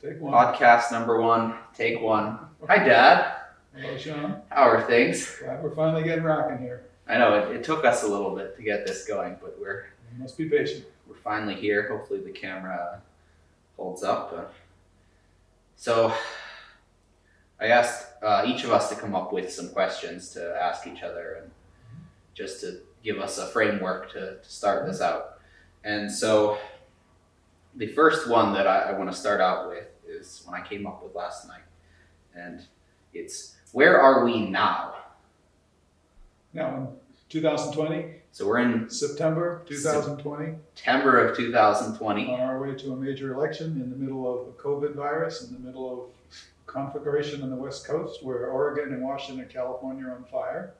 Take one. Podcast number 1, take 1. Hi, Dad. Hello, Sean. How are things? Glad we're finally getting rocking here. I know it took us a little bit to get this going, but we're You must be patient. finally here. Hopefully the camera holds up. So I asked each of us to come up with some questions to ask each other, and just to give us a framework to start this out. And so the first one that I want to start out with is one I came up with last night, and it's, where are we now? Now in 2020, So we're in September 2020, September of 2020. on our way to a major election in the middle of the COVID virus, in the middle of conflagration on the West Coast, where Oregon and Washington and California are on fire.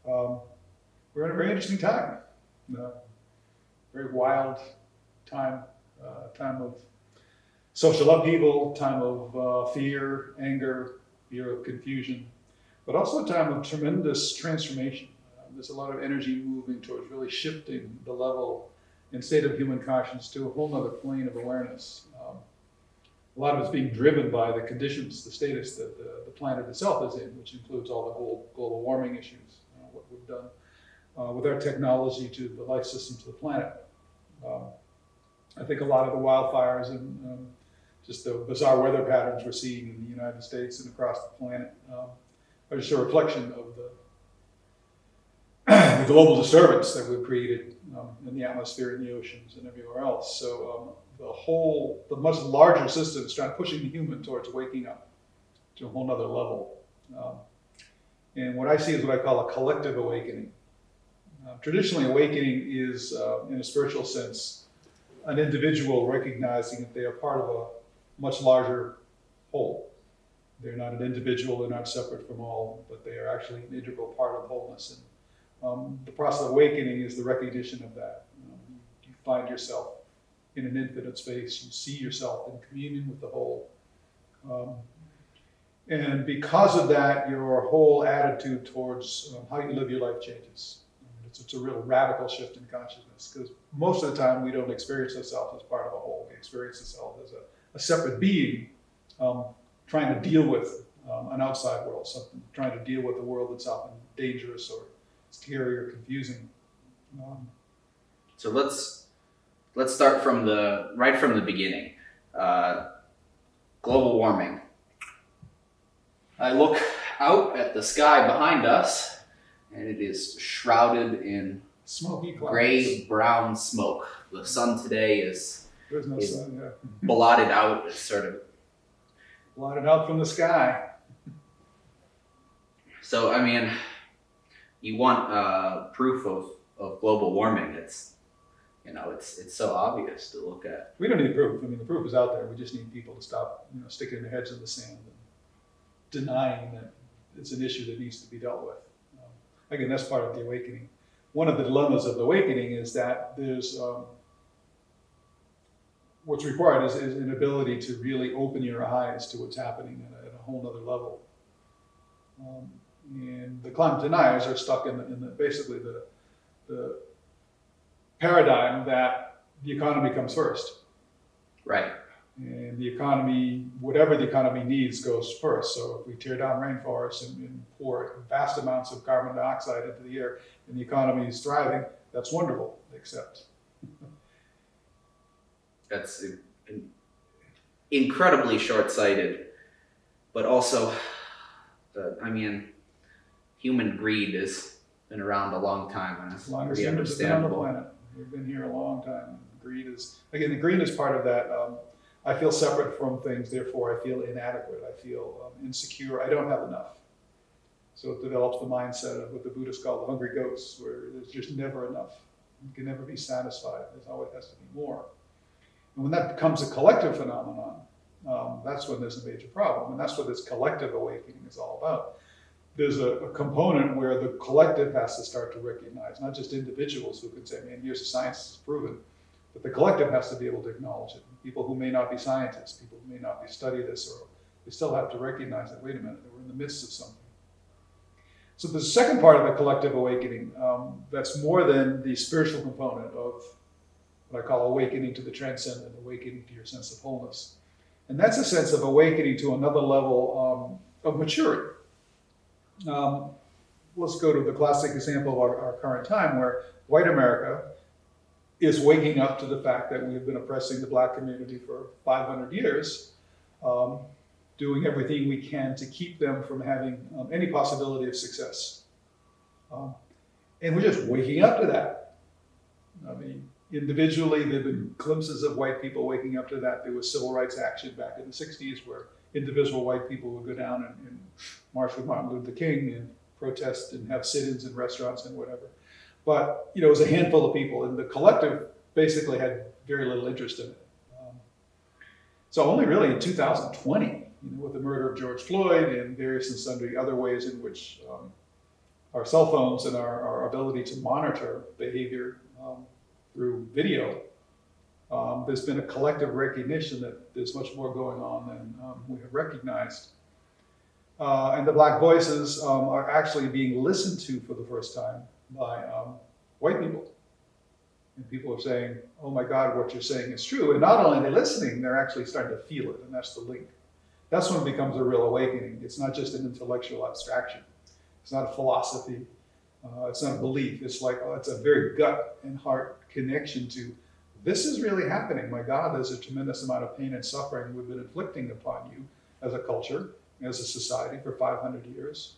We're in a very interesting time, very wild time, time of social upheaval, time of fear, anger, fear of confusion, but also a time of tremendous transformation. There's a lot of energy moving towards really shifting the level and state of human consciousness to a whole other plane of awareness. A lot of it's being driven by the conditions, the status that the planet itself is in, which includes all the whole global warming issues, what we've done with our technology to the life systems of the planet. I think a lot of the wildfires and just the bizarre weather patterns we're seeing in the United States and across the planet are just a reflection of the global disturbance that we've created in the atmosphere, in the oceans, and everywhere else. So the much larger system is pushing the human towards waking up to a whole nother level. And what I see is what I call a collective awakening. Traditionally, awakening is, in a spiritual sense, an individual recognizing that they are part of a much larger whole. They're not an individual, they're not separate from all, but they are actually an integral part of wholeness. And the process of awakening is the recognition of that. You find yourself in an infinite space, you see yourself in communion with the whole. And because of that, your whole attitude towards how you live your life changes. It's a real radical shift in consciousness, because most of the time we don't experience ourselves as part of a whole. We experience ourselves as a separate being trying to deal with an outside world, something trying to deal with a world that's often dangerous or scary or confusing. So let's start from the beginning. Global warming. I look out at the sky behind us, and it is shrouded in Smoky clouds. gray-brown smoke. The sun today is There's no sun, yeah. blotted out. It's sort of. Blotted out from the sky. So, I mean, you want proof of global warming. It's so obvious to look at. We don't need proof. I mean, the proof is out there. We just need people to stop, sticking their heads in the sand and denying that it's an issue that needs to be dealt with. Again, that's part of the awakening. One of the dilemmas of the awakening is that there's what's required is an ability to really open your eyes to what's happening at a whole other level. And the climate deniers are stuck in basically the paradigm that the economy comes first. Right. And the economy, whatever the economy needs, goes first. So if we tear down rainforests and pour vast amounts of carbon dioxide into the air and the economy is thriving, that's wonderful, except. That's incredibly short-sighted, but also, human greed has been around a long time, and it's As long as pretty humans have been on the understandable. planet. We've been here a long time. The greed is part of that. I feel separate from things, therefore I feel inadequate. I feel insecure. I don't have enough. So it develops the mindset of what the Buddhists call the hungry ghosts, where there's just never enough. You can never be satisfied. There's always has to be more. And when that becomes a collective phenomenon, that's when there's a major problem. And that's what this collective awakening is all about. There's a component where the collective has to start to recognize, not just individuals who can say, man, here's the science that's proven, but the collective has to be able to acknowledge it. People who may not be scientists, people who may not be study this, or they still have to recognize that, wait a minute, that we're in the midst of something. So the second part of the collective awakening, that's more than the spiritual component of what I call awakening to the transcendent, awakening to your sense of wholeness. And that's a sense of awakening to another level of maturity. Let's go to the classic example of our current time, where white America is waking up to the fact that we've been oppressing the black community for 500 years, doing everything we can to keep them from having any possibility of success. And we're just waking up to that. I mean, individually, there have been glimpses of white people waking up to that. There was civil rights action back in the 60s where individual white people would go down and march with Martin Luther King and protest and have sit-ins in restaurants and whatever. But, it was a handful of people, and the collective basically had very little interest in it. So only really in 2020, with the murder of George Floyd and various and sundry other ways in which our cell phones and our ability to monitor behavior through video, there's been a collective recognition that there's much more going on than we have recognized. And the black voices are actually being listened to for the first time by white people. And people are saying, oh my God, what you're saying is true. And not only are they listening, they're actually starting to feel it, and that's the link. That's when it becomes a real awakening. It's not just an intellectual abstraction. It's not a philosophy. It's not a belief. It's like, it's a very gut and heart connection to, this is really happening. My God, there's a tremendous amount of pain and suffering we've been inflicting upon you as a culture, as a society for 500 years.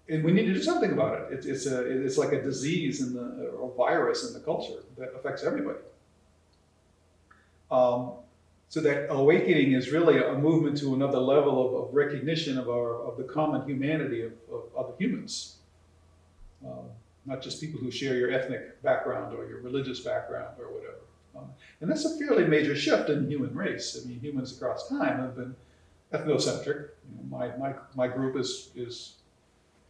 And we need to do something about it. It's like a disease or a virus in the culture that affects everybody. So that awakening is really a movement to another level of recognition of the common humanity of other humans. Not just people who share your ethnic background or your religious background or whatever. And that's a fairly major shift in the human race. I mean, humans across time have been ethnocentric. My group is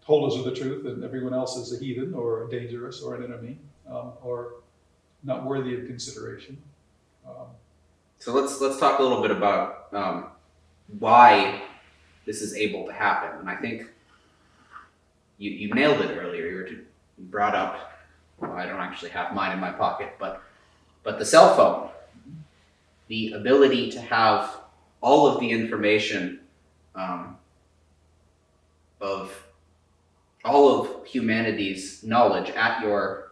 holders of the truth, and everyone else is a heathen or dangerous or an enemy or not worthy of consideration. So let's talk a little bit about why this is able to happen. And I think you nailed it earlier. You brought up, well, I don't actually have mine in my pocket, but the cell phone, the ability to have all of the information of all of humanity's knowledge at your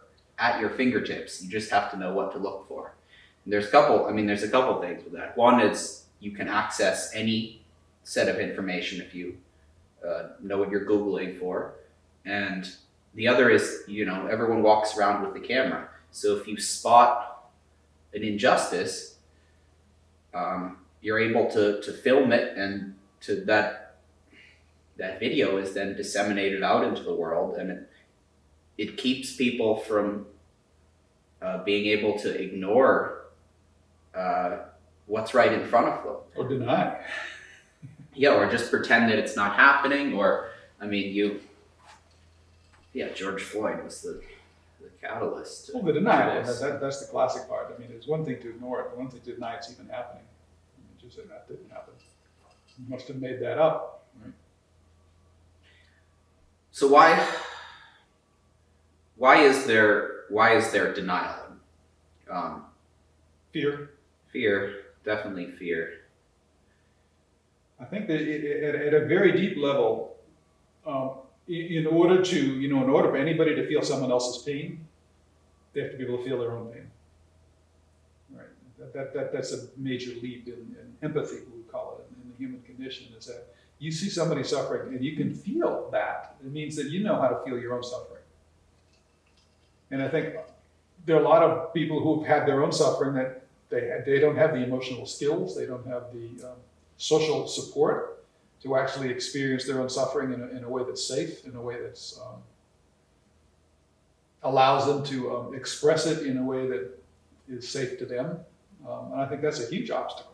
fingertips. You just have to know what to look for. And there's a couple things with that. One is you can access any set of information if you know what you're Googling for. And the other is, everyone walks around with the camera. So if you spot an injustice, you're able to film it, and that video is then disseminated out into the world, and it keeps people from being able to ignore what's right in front of them. Or deny. Yeah, or just pretend that it's not happening, or, George Floyd was the catalyst. Well, the denial, that's the classic part. I mean, it's one thing to ignore it, one thing to deny it's even happening. Just say that didn't happen. You must have made that up, right? So why is there denial? Fear, definitely fear. I think that at a very deep level, in order for anybody to feel someone else's pain, they have to be able to feel their own pain. Right. That's a major leap in empathy, we call it, in the human condition, is that you see somebody suffering and you can feel that. It means that you know how to feel your own suffering. And I think there are a lot of people who've had their own suffering that they don't have the emotional skills, they don't have the social support to actually experience their own suffering in a way that's safe, in a way that's allows them to express it in a way that is safe to them. And I think that's a huge obstacle.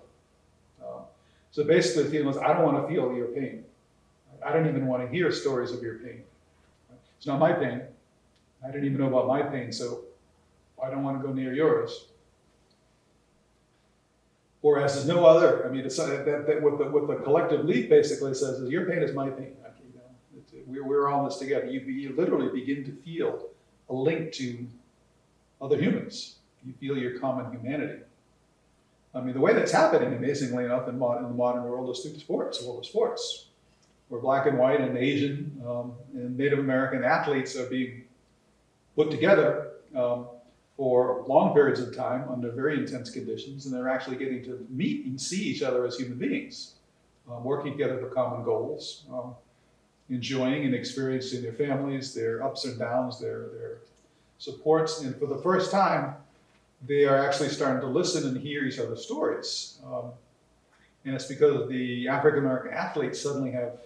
So basically the feeling was, I don't want to feel your pain. I don't even want to hear stories of your pain. It's not my pain. I didn't even know about my pain, so I don't want to go near yours. Whereas there's no other. I mean, it's that what the collective leap basically says is, your pain is my pain. We're all in this together. You literally begin to feel a link to other humans. You feel your common humanity. I mean, the way that's happening, amazingly enough, in the modern world is through the world of sports, where black and white and Asian and Native American athletes are being put together for long periods of time under very intense conditions, and they're actually getting to meet and see each other as human beings, working together for common goals, enjoying and experiencing their families, their ups and downs, their supports, and for the first time, they are actually starting to listen and hear each other's stories. And it's because the African American athletes suddenly have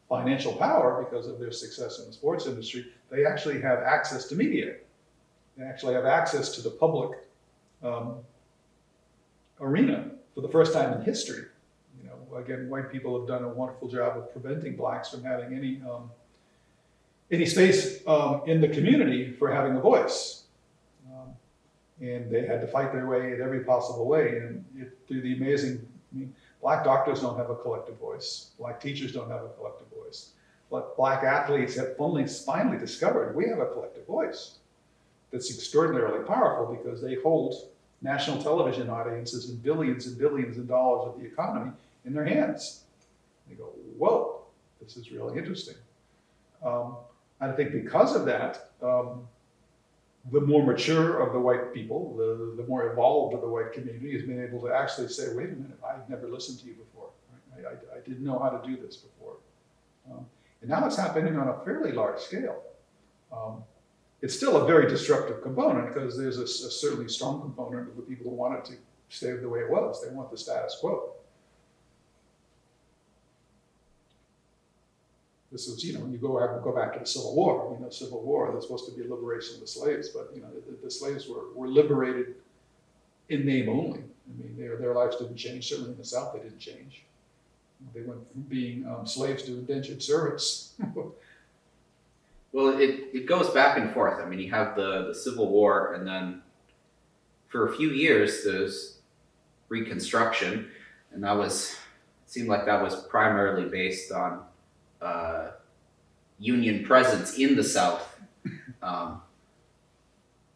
financial power because of their success in the sports industry. They actually have access to media. They actually have access to the public arena for the first time in history. You know, again, white people have done a wonderful job of preventing blacks from having any space in the community for having a voice. And they had to fight their way in every possible way. And through the amazing, I mean, black doctors don't have a collective voice. Black teachers don't have a collective voice. But black athletes have finally discovered we have a collective voice that's extraordinarily powerful because they hold national television audiences and billions of dollars of the economy in their hands. They go, whoa, this is really interesting. And I think because of that, the more mature of the white people, the more evolved of the white community has been able to actually say, wait a minute, I've never listened to you before. Right? I didn't know how to do this before. And now it's happening on a fairly large scale. It's still a very disruptive component because there's a certainly strong component of the people who want it to stay the way it was. They want the status quo. This is, you know, you go back to the Civil War. You know, Civil War, that's supposed to be a liberation of the slaves, but you know, the slaves were liberated in name only. I mean, their lives didn't change. Certainly in the South, they didn't change. They went from being slaves to indentured servants. Well, it goes back and forth. I mean, you have the Civil War, and then for a few years there's Reconstruction, and it seemed like that was primarily based on Union presence in the South,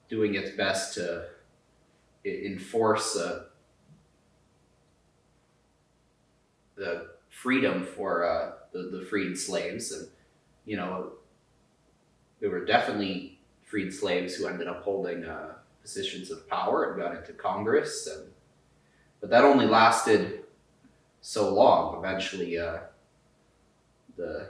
doing its best to enforce the freedom for the freed slaves. And, you know, there were definitely freed slaves who ended up holding positions of power and got into Congress. But that only lasted so long. Eventually, the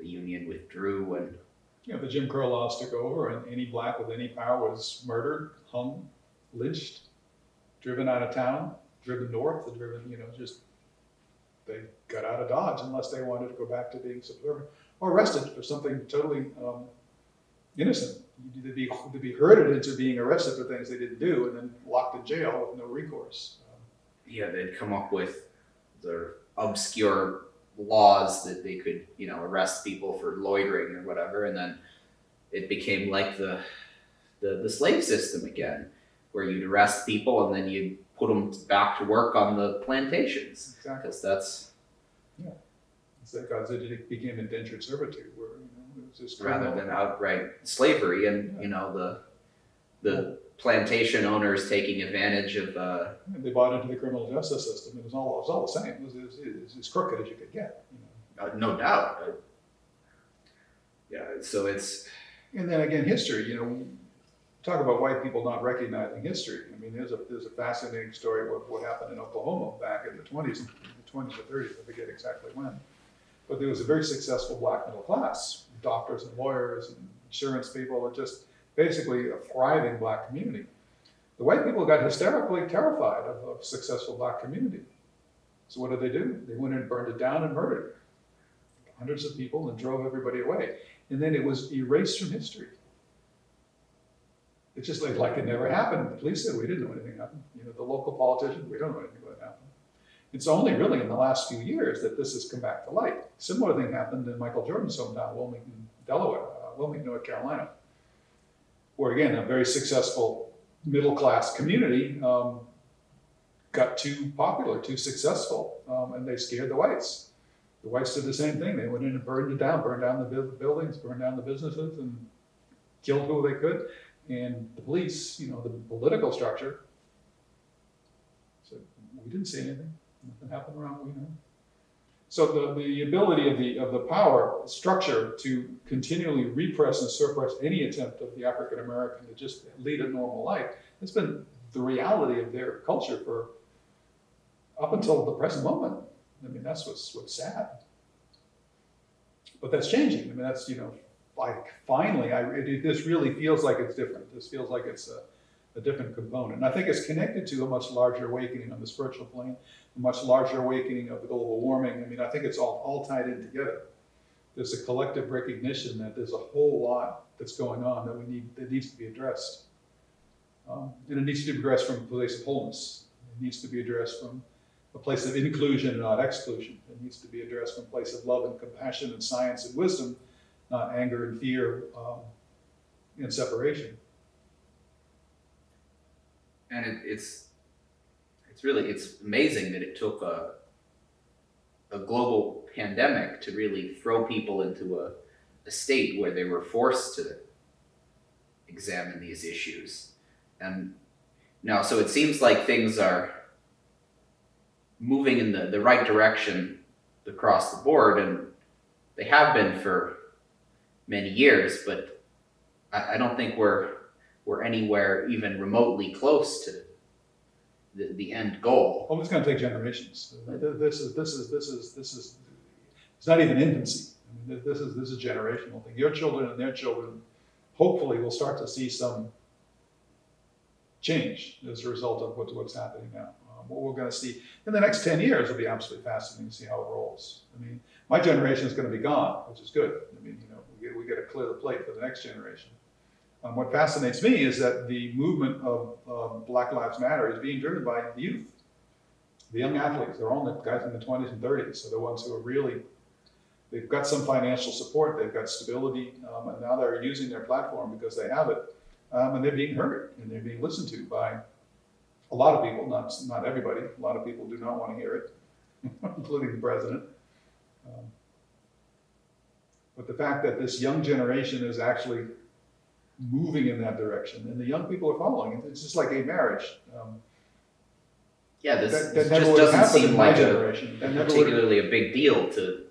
Union withdrew, and you know, the Jim Crow laws took over, and any black with any power was murdered, hung, lynched, driven out of town, driven north, and driven, you know, just they got out of Dodge unless they wanted to go back to being subservient or arrested for something totally innocent. They'd be herded into being arrested for things they didn't do and then locked in jail with no recourse. Yeah, they'd come up with their obscure laws that they could, you know, arrest people for loitering or whatever, and then it became like the slave system again, where you'd arrest people and then you'd put them back to work on the plantations. Exactly. Because that's it's because it became indentured servitude, where you know, it was just rather than outright slavery, and you know the plantation owners taking advantage of. They bought into the criminal justice system. It was all the same. It was as crooked as you could get. You know? No doubt. Yeah. So it's. And then again, history. You know, talk about white people not recognizing history. I mean, there's a fascinating story of what happened in Oklahoma back in the 20s or 30s. I forget exactly when. But there was a very successful black middle class, doctors and lawyers and insurance people, and just basically a thriving black community. The white people got hysterically terrified of a successful black community. So what did they do? They went and burned it down and murdered hundreds of people and drove everybody away. And then it was erased from history. It's just like it never happened. The police said, we didn't know anything happened. You know, the local politicians, we don't know anything about it happened. It's only really in the last few years that this has come back to light. Similar thing happened in Michael Jordan's hometown, Wilmington, North Carolina, where again, a very successful middle-class community got too popular, too successful, and they scared the whites. The whites did the same thing. They went in and burned it down, burned down the buildings, burned down the businesses, and killed who they could. And the police, you know, the political structure So we didn't see anything. Nothing happened around, we know. So the ability of the power structure to continually repress and suppress any attempt of the African American to just lead a normal life, it's been the reality of their culture for up until the present moment. I mean, that's what's sad. But that's changing. I mean, that's, like finally, this really feels like it's different. This feels like it's a different component. And I think it's connected to a much larger awakening on the spiritual plane, a much larger awakening of the global warming. I mean, I think it's all tied in together. There's a collective recognition that there's a whole lot that's going on that needs to be addressed. And it needs to be addressed from a place of wholeness. It needs to be addressed from a place of inclusion and not exclusion. It needs to be addressed from a place of love and compassion and science and wisdom, not anger and fear and separation. And it's amazing that it took a global pandemic to really throw people into a state where they were forced to examine these issues. And now, so it seems like things are moving in the right direction across the board, and they have been for many years, but I don't think we're anywhere even remotely close to the end goal. Oh, it's going to take generations. This is it's not even infancy. I mean, this is a generational thing. Your children and their children hopefully will start to see some change as a result of what's happening now. What we're going to see in the next 10 years will be absolutely fascinating to see how it rolls. I mean, my generation is going to be gone, which is good. I mean, we got to clear the plate for the next generation. What fascinates me is that the movement of Black Lives Matter is being driven by the youth, the young athletes. They're all the guys in the 20s and 30s. So the ones who are really, they've got some financial support, they've got stability, and now they're using their platform because they have it. And they're being heard and they're being listened to by a lot of people, not everybody. A lot of people do not want to hear it, including the president. But the fact that this young generation is actually moving in that direction, and the young people are following. It's just like gay marriage. This that just never would've doesn't happened seem in my like generation. That never would've- particularly a big deal to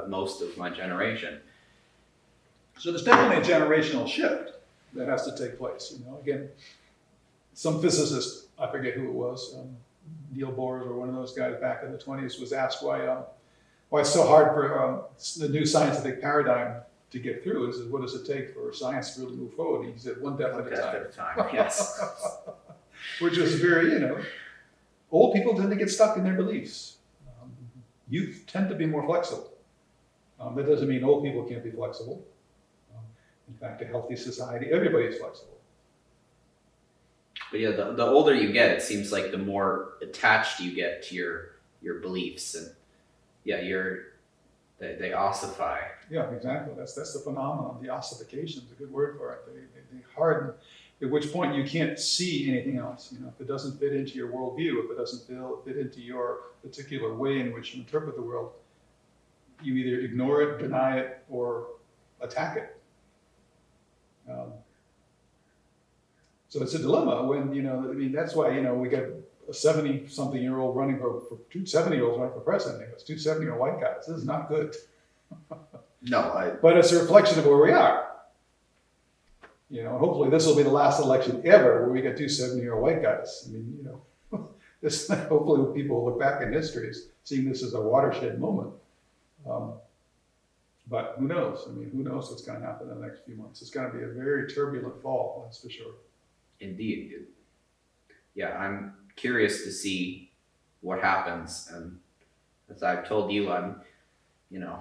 most of my generation. So there's definitely a generational shift that has to take place. Again, some physicist, I forget who it was, Neil Bohr or one of those guys back in the 20s, was asked why it's so hard for the new scientific paradigm to get through. Is what does it take for science to really move forward? He said, one death at a time. Yes. Which is very, old people tend to get stuck in their beliefs. Youth tend to be more flexible. That doesn't mean old people can't be flexible. In fact, a healthy society, everybody's flexible. But the older you get, it seems like the more attached you get to your beliefs, and they ossify. Yeah, exactly. That's the phenomenon. The ossification is a good word for it. They harden, at which point you can't see anything else. If it doesn't fit into your worldview, if it doesn't fit into your particular way in which you interpret the world, you either ignore it, deny it, or attack it. So it's a dilemma when, that's why, we got a 70-something-year-old running for two 70-year-olds running for president. It's two 70-year-old white guys. This is not good. But it's a reflection of where we are. Hopefully this will be the last election ever where we get two 70-year-old white guys. I mean, this hopefully people will look back in history as seeing this as a watershed moment. But who knows? I mean, who knows what's going to happen in the next few months? It's going to be a very turbulent fall, that's for sure. Indeed. Yeah, I'm curious to see what happens. And as I've told you, I'm,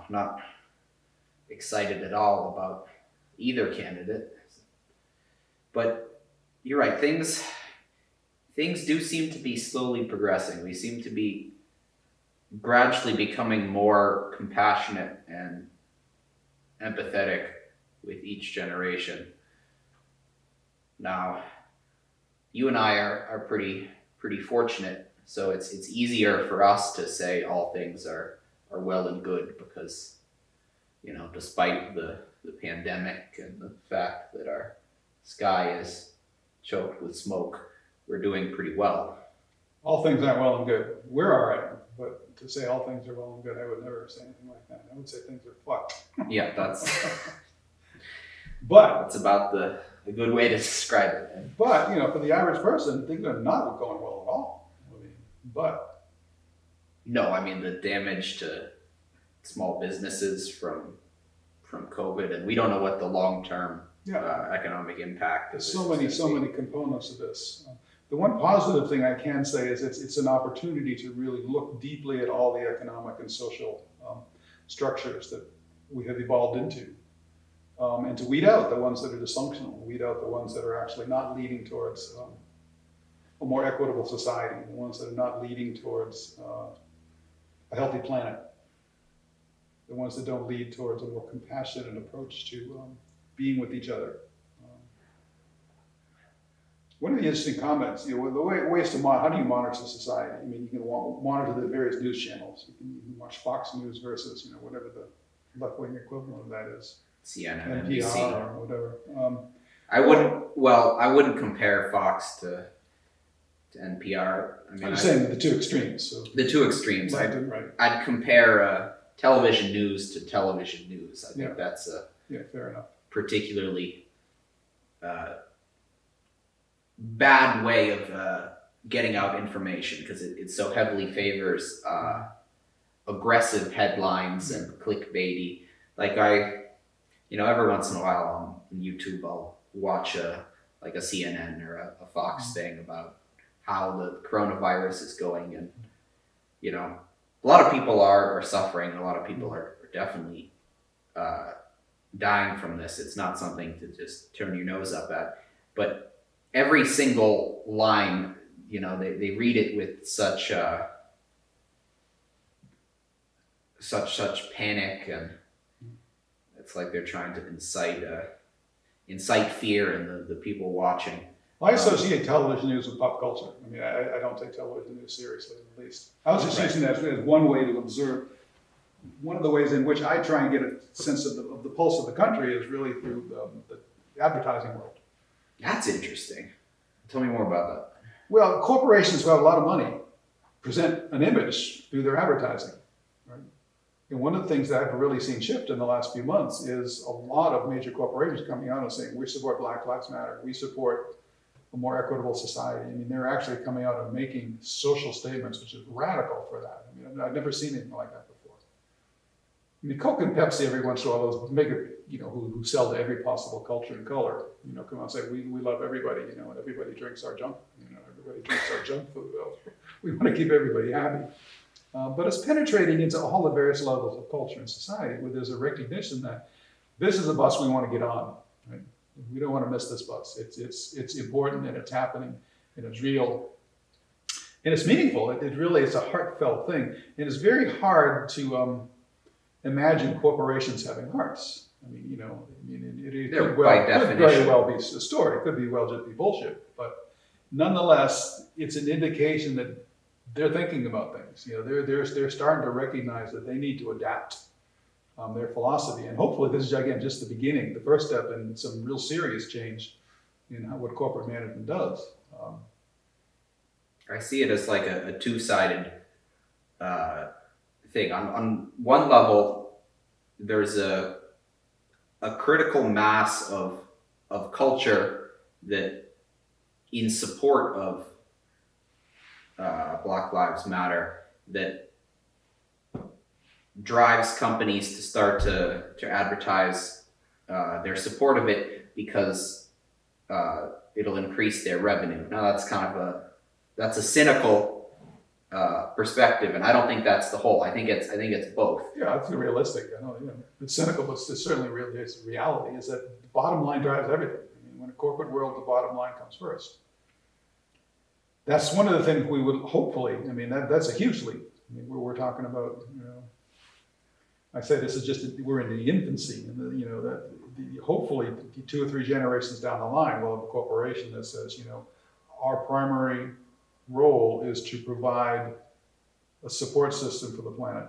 not excited at all about either candidate. But you're right, things do seem to be slowly progressing. We seem to be gradually becoming more compassionate and empathetic with each generation. Now, you and I are pretty fortunate, so it's easier for us to say all things are well and good because, despite the pandemic and the fact that our sky is choked with smoke, we're doing pretty well. all things aren't well and good. We're all right, but to say all things are well and good, I would never say anything like that. I would say things are fucked. Yeah, that's But that's about the good way to describe it. But, for the average person, things are not going well at all. I mean, but No, I mean the damage to small businesses from COVID, and we don't know what the long term economic impact there's is. so many components of this. The one positive thing I can say is it's an opportunity to really look deeply at all the economic and social structures that we have evolved into. And to weed out the ones that are dysfunctional, weed out the ones that are actually not leading towards a more equitable society, the ones that are not leading towards a healthy planet, the ones that don't lead towards a more compassionate approach to being with each other. One of the interesting comments, the ways to how do you monitor society? I mean, you can monitor the various news channels. You can watch Fox News versus, whatever the left-wing equivalent of that is. CNN, NPR NBC. or whatever. I wouldn't compare Fox to NPR. I mean, I'm saying the two extremes. So the two extremes. left and right. I'd compare television news to television news. I think that's a fair enough. particularly bad way of getting out information because it so heavily favors aggressive headlines and clickbaity. Like every once in a while on YouTube, I'll watch a CNN or a Fox thing about how the coronavirus is going, and a lot of people are suffering. A lot of people are definitely dying from this. It's not something to just turn your nose up at, but every single line, they read it with such panic, and it's like they're trying to incite fear in the people watching. Well, I associate television news with pop culture. I mean, I don't take television news seriously, at least. I was just using that as one way to observe. One of the ways in which I try and get a sense of the pulse of the country is really through the advertising world. That's interesting. Tell me more about that. Well, corporations who have a lot of money present an image through their advertising. Right? And one of the things that I've really seen shift in the last few months is a lot of major corporations coming out and saying, we support Black Lives Matter, we support a more equitable society. I mean, they're actually coming out and making social statements, which is radical for that. I mean, I've never seen anything like that before. I mean, Coke and Pepsi every once in a while, those mega, who sell to every possible culture and color, come out and say, we love everybody, and everybody drinks our junk, everybody drinks our junk food. Well, we want to keep everybody happy. But it's penetrating into all the various levels of culture and society where there's a recognition that this is a bus we want to get on. Right? We don't want to miss this bus. It's important, and it's happening, and it's real, and it's meaningful. It really is a heartfelt thing, and it's very hard to imagine corporations having hearts. I mean, it could very well be a story. It could be just be bullshit, but nonetheless, it's an indication that they're thinking about things. They're starting to recognize that they need to adapt their philosophy, and hopefully this is again just the beginning, the first step in some real serious change in what corporate management does. I see it as like a two-sided thing. On one level, there's a critical mass of culture that, in support of Black Lives Matter, that drives companies to start to advertise their support of it because it'll increase their revenue. Now that's kind of a cynical perspective, and I don't think that's the whole. I think it's both. Yeah, it's realistic. I know, it's cynical, but it's certainly it's reality. Is that the bottom line drives everything. I mean, when a corporate world, the bottom line comes first. That's one of the things we would hopefully. I mean, that's a huge leap. I mean, we're talking about. I say this is just we're in the infancy, and hopefully 2 or 3 generations down the line, we'll have a corporation that says, our primary role is to provide a support system for the planet.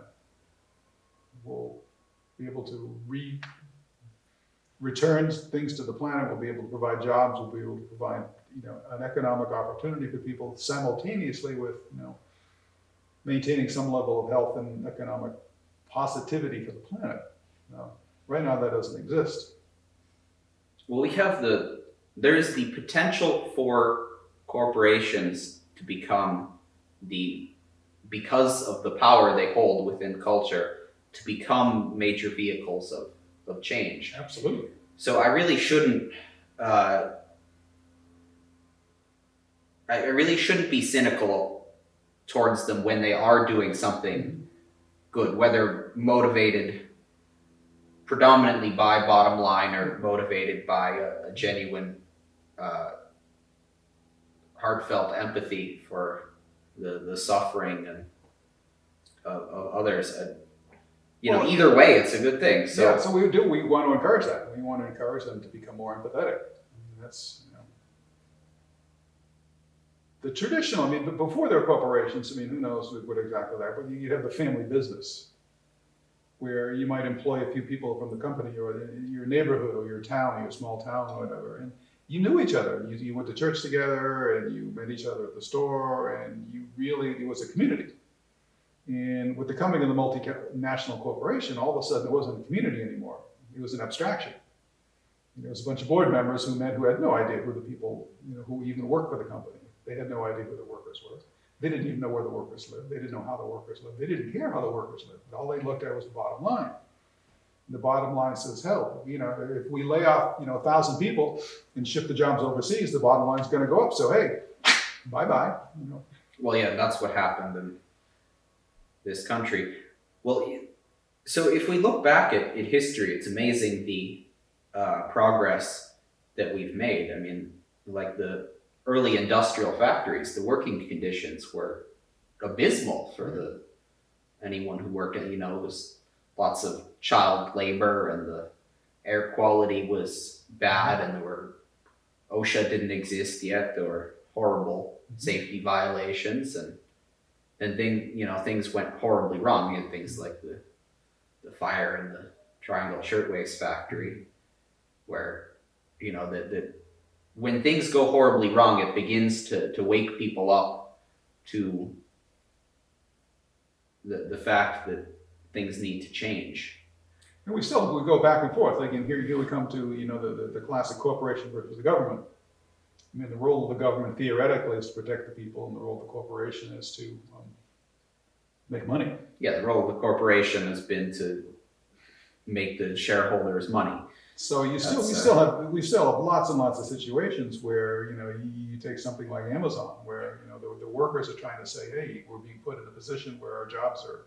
We'll be able to return things to the planet. We'll be able to provide jobs. We'll be able to provide an economic opportunity for people simultaneously with, maintaining some level of health and economic positivity for the planet. Right now that doesn't exist. Well, there's the potential for corporations to become because of the power they hold within culture, to become major vehicles of change. Absolutely. So I really shouldn't be cynical towards them when they are doing something good, whether motivated predominantly by bottom line or motivated by a genuine, heartfelt empathy for the suffering and of others. Either way, it's a good thing. So So we want to encourage that. We want to encourage them to become more empathetic. That's the traditional. But before there were corporations, who knows what exactly that? But you'd have the family business, where you might employ a few people from the company or your neighborhood or your town, your small town or whatever, and you knew each other. You went to church together, and you met each other at the store, and it was a community. And with the coming of the multinational corporation, all of a sudden it wasn't a community anymore. It was an abstraction. There was a bunch of board members who had no idea who the people, who even worked for the company. They had no idea who the workers were. They didn't even know where the workers lived. They didn't know how the workers lived. They didn't care how the workers lived. All they looked at was the bottom line. And the bottom line says, hell, if we lay off, 1,000 people and ship the jobs overseas, the bottom line's going to go up. So, hey, bye-bye. Well, yeah, that's what happened in this country. Well, so if we look back at history, it's amazing the progress that we've made. Like the early industrial factories, the working conditions were abysmal for anyone who worked in, it was lots of child labor, and the air quality was bad, and OSHA didn't exist yet. There were horrible safety violations, and things went horribly wrong. You had things like the fire in the Triangle Shirtwaist factory, where when things go horribly wrong, it begins to wake people up to the fact that things need to change. And we go back and forth. Again, here we come to the classic corporation versus the government. The role of the government theoretically is to protect the people, and the role of the corporation is to make money. Yeah, the role of the corporation has been to make the shareholders money. So we still have lots and lots of situations where you take something like Amazon, where the workers are trying to say, hey, we're being put in a position where our jobs are,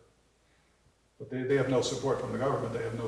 but they have no support from the government. They have no